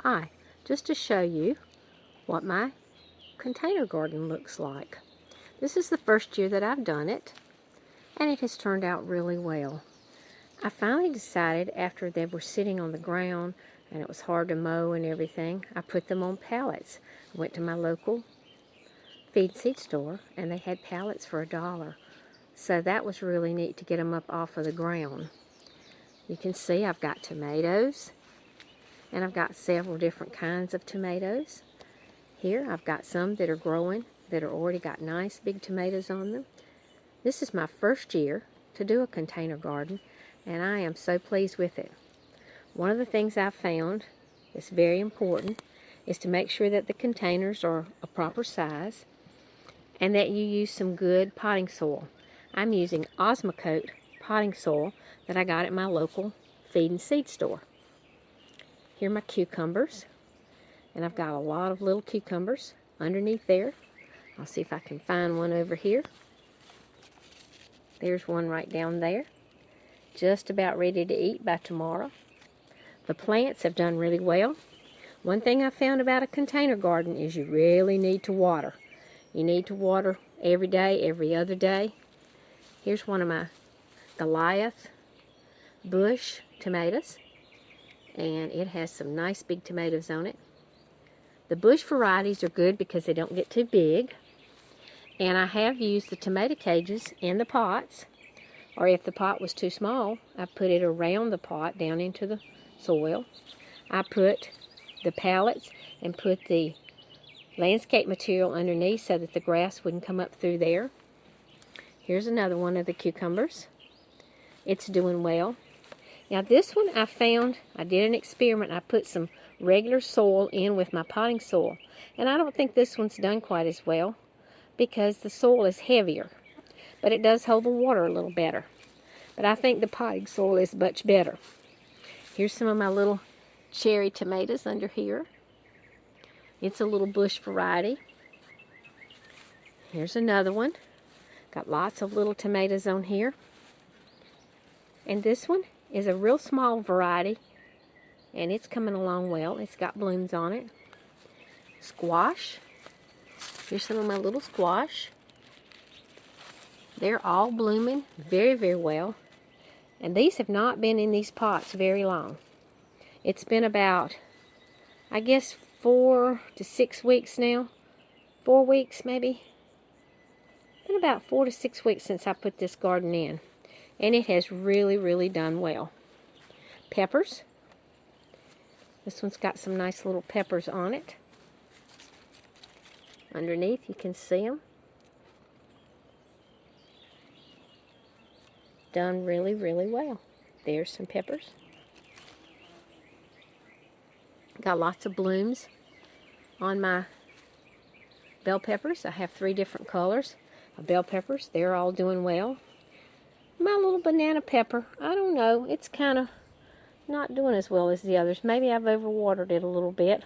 Hi, just to show you what my container garden looks like. This is the first year that I've done it, and it has turned out really well. I finally decided after they were sitting on the ground and it was hard to mow and everything, I put them on pallets. I went to my local feed seed store and they had pallets for $1. So that was really neat to get them up off of the ground. You can see I've got tomatoes, and I've got several different kinds of tomatoes. Here I've got some that are growing that are already got nice big tomatoes on them. This is my first year to do a container garden, and I am so pleased with it. One of the things I've found that's very important is to make sure that the containers are a proper size and that you use some good potting soil. I'm using Osmocote potting soil that I got at my local feed and seed store. Here are my cucumbers, and I've got a lot of little cucumbers underneath there. I'll see if I can find one over here. There's one right down there, just about ready to eat by tomorrow. The plants have done really well. One thing I found about a container garden is you really need to water. You need to water every day, every other day. Here's one of my Goliath bush tomatoes, and it has some nice big tomatoes on it. The bush varieties are good because they don't get too big, and I have used the tomato cages in the pots, or if the pot was too small, I put it around the pot down into the soil. I put the pallets and put the landscape material underneath so that the grass wouldn't come up through there. Here's another one of the cucumbers. It's doing well. Now this one I found, I did an experiment. I put some regular soil in with my potting soil. And I don't think this one's done quite as well because the soil is heavier. But it does hold the water a little better. But I think the potting soil is much better. Here's some of my little cherry tomatoes under here. It's a little bush variety. Here's another one. Got lots of little tomatoes on here. And this one is a real small variety, and it's coming along well. It's got blooms on it. Squash. Here's some of my little squash. They're all blooming very, very well. And these have not been in these pots very long. It's been about, I guess, 4 to 6 weeks now. 4 weeks maybe. Been about 4 to 6 weeks since I put this garden in. And it has really, really done well. Peppers. This one's got some nice little peppers on it. Underneath you can see them. Done really, really well. There's some peppers. Got lots of blooms on my bell peppers. I have 3 different colors of bell peppers. They're all doing well. My little banana pepper, I don't know, it's kind of not doing as well as the others. Maybe I've overwatered it a little bit.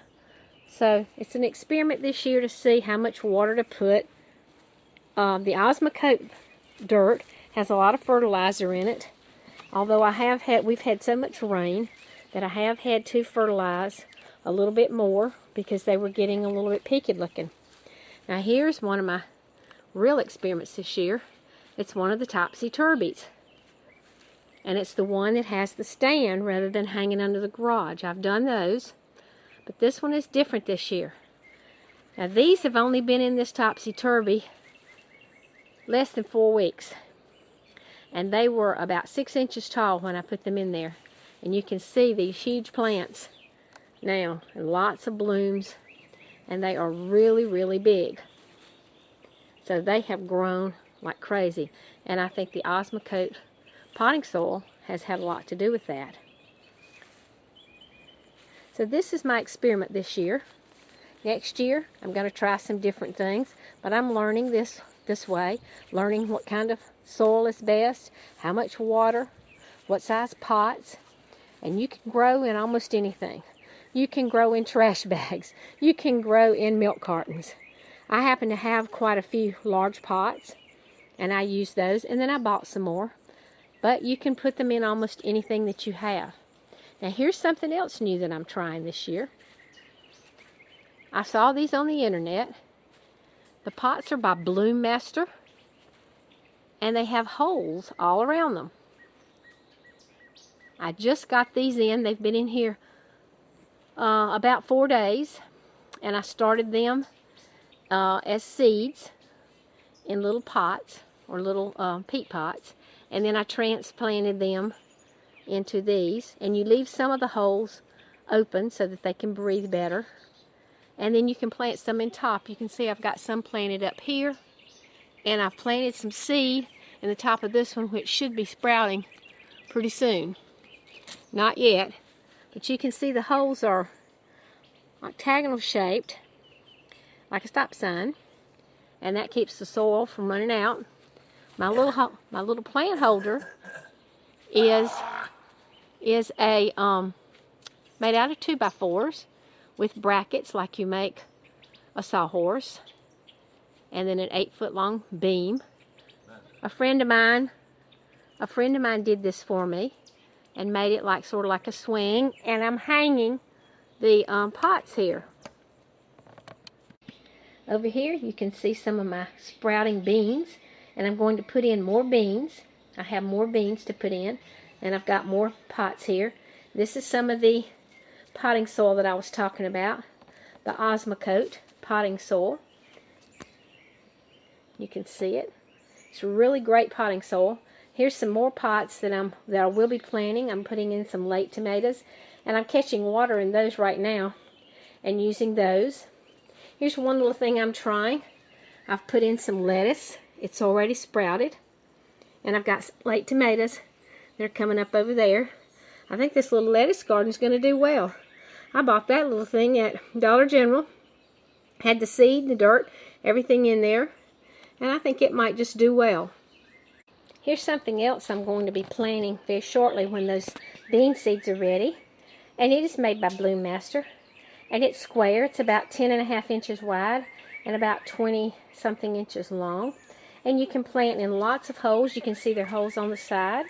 So it's an experiment this year to see how much water to put. The Osmocote dirt has a lot of fertilizer in it. Although we've had so much rain that I have had to fertilize a little bit more because they were getting a little bit peaked looking. Now here's one of my real experiments this year. It's one of the topsy-turvies. And it's the one that has the stand rather than hanging under the garage. I've done those, but this one is different this year. Now these have only been in this topsy-turvy less than 4 weeks. And they were about 6 inches tall when I put them in there. And you can see these huge plants now, and lots of blooms, and they are really, really big. So they have grown like crazy, and I think the Osmocote potting soil has had a lot to do with that. So this is my experiment this year. Next year I'm going to try some different things, but I'm learning this way, learning what kind of soil is best, how much water, what size pots, and you can grow in almost anything. You can grow in trash bags. You can grow in milk cartons. I happen to have quite a few large pots, and I use those, and then I bought some more. But you can put them in almost anything that you have. Now here's something else new that I'm trying this year. I saw these on the internet. The pots are by Bloom Master, and they have holes all around them. I just got these in. They've been in here about 4 days, and I started them as seeds in little pots or little peat pots, and then I transplanted them into these. And you leave some of the holes open so that they can breathe better, and then you can plant some in top. You can see I've got some planted up here, and I've planted some seed in the top of this one, which should be sprouting pretty soon. Not yet, but you can see the holes are octagonal shaped, like a stop sign, and that keeps the soil from running out. My little plant holder is a made out of 2x4s with brackets like you make a sawhorse, and then an 8-foot long beam. A friend of mine did this for me and made it like sort of like a swing, and I'm hanging the pots here. Over here you can see some of my sprouting beans, and I'm going to put in more beans. I have more beans to put in, and I've got more pots here. This is some of the potting soil that I was talking about, the Osmocote potting soil. You can see it. It's really great potting soil. Here's some more pots that I will be planting. I'm putting in some late tomatoes, and I'm catching water in those right now and using those. Here's one little thing I'm trying. I've put in some lettuce. It's already sprouted, and I've got late tomatoes. They're coming up over there. I think this little lettuce garden is going to do well. I bought that little thing at Dollar General. Had the seed, the dirt, everything in there, and I think it might just do well. Here's something else I'm going to be planting very shortly when those bean seeds are ready. And it is made by Bloom Master. And it's square. It's about 10.5 inches wide and about 20-something inches long. And you can plant in lots of holes. You can see there are holes on the side,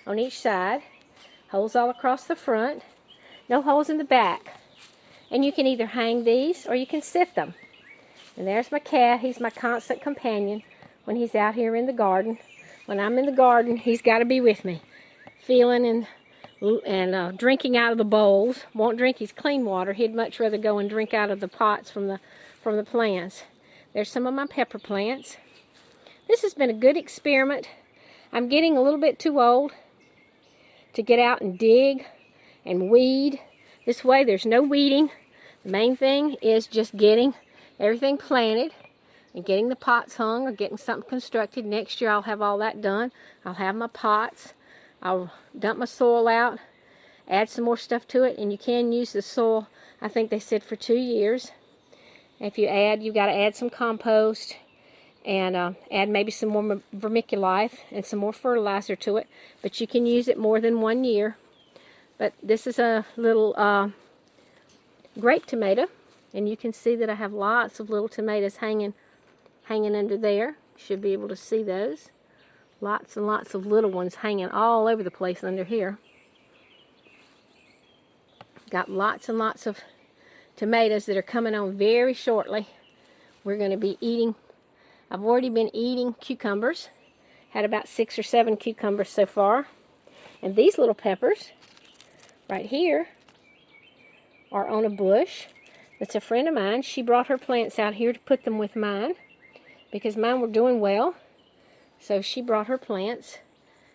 on each side. Holes all across the front. No holes in the back. And you can either hang these or you can sit them. And there's my cat. He's my constant companion when he's out here in the garden. When I'm in the garden, he's got to be with me, feeling and drinking out of the bowls. Won't drink his clean water. He'd much rather go and drink out of the pots from the plants. There's some of my pepper plants. This has been a good experiment. I'm getting a little bit too old to get out and dig and weed. This way there's no weeding. The main thing is just getting everything planted and getting the pots hung or getting something constructed. Next year I'll have all that done. I'll have my pots. I'll dump my soil out, add some more stuff to it, and you can use the soil, I think they said, for 2 years. If you've got to add some compost and add maybe some more vermiculite and some more fertilizer to it, but you can use it more than 1 year. But this is a little grape tomato, and you can see that I have lots of little tomatoes hanging under there. You should be able to see those. Lots and lots of little ones hanging all over the place under here. Got lots and lots of tomatoes that are coming on very shortly. We're going to be eating. I've already been eating cucumbers. Had about 6 or 7 cucumbers so far. And these little peppers right here are on a bush. That's a friend of mine. She brought her plants out here to put them with mine because mine were doing well. So she brought her plants,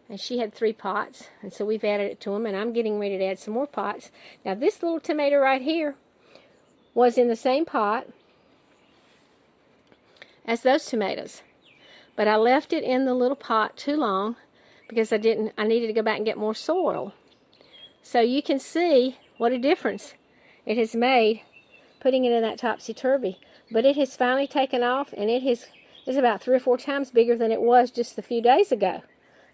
and she had 3 pots, and so we've added it to them, and I'm getting ready to add some more pots. Now this little tomato right here was in the same pot as those tomatoes, but I left it in the little pot too long because I needed to go back and get more soil. So you can see what a difference it has made putting it in that topsy-turvy. But it has finally taken off, and it's about 3 or 4 times bigger than it was just a few days ago.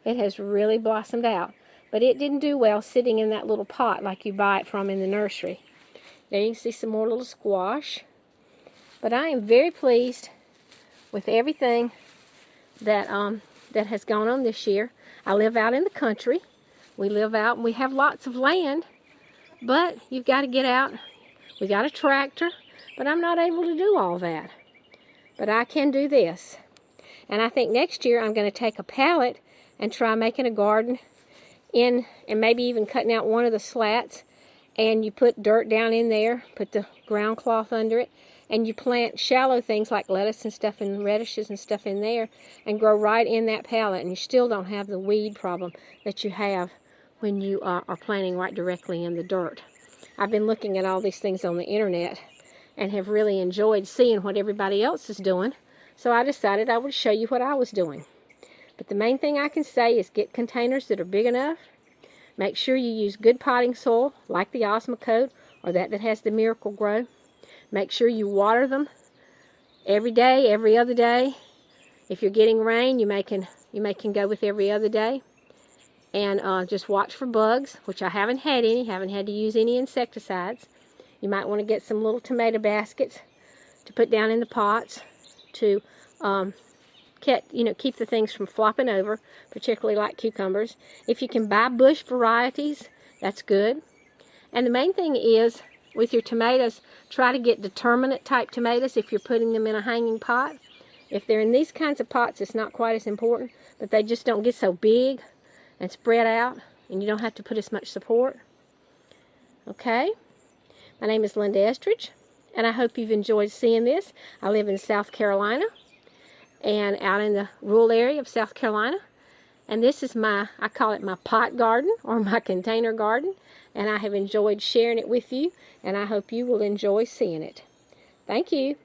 It has really blossomed out. But it didn't do well sitting in that little pot like you buy it from in the nursery. There you can see some more little squash. But I am very pleased with everything that has gone on this year. I live out in the country. We live out and we have lots of land. But you've got to get out. We got a tractor. but I'm not able to do all that. But I can do this. And I think next year I'm going to take a pallet and try making a garden in, and maybe even cutting out one of the slats, and you put dirt down in there, put the ground cloth under it, and you plant shallow things like lettuce and stuff and radishes and stuff in there, and grow right in that pallet, and you still don't have the weed problem that you have when you are planting right directly in the dirt. I've been looking at all these things on the internet and have really enjoyed seeing what everybody else is doing, so I decided I would show you what I was doing. But the main thing I can say is get containers that are big enough. Make sure you use good potting soil, like the Osmocote or that has the Miracle Grow. Make sure you water them every day, every other day. If you're getting rain, you may can go with every other day. And just watch for bugs, which I haven't had any. Haven't had to use any insecticides. You might want to get some little tomato baskets to put down in the pots to keep the things from flopping over, particularly like cucumbers. If you can buy bush varieties, that's good. And the main thing is, with your tomatoes, try to get determinate type tomatoes if you're putting them in a hanging pot. If they're in these kinds of pots, it's not quite as important, but they just don't get so big and spread out, and you don't have to put as much support. Okay, my name is Linda Estridge, and I hope you've enjoyed seeing this. I live in South Carolina, and out in the rural area of South Carolina. And this is I call it my pot garden, or my container garden, and I have enjoyed sharing it with you, and I hope you will enjoy seeing it. Thank you.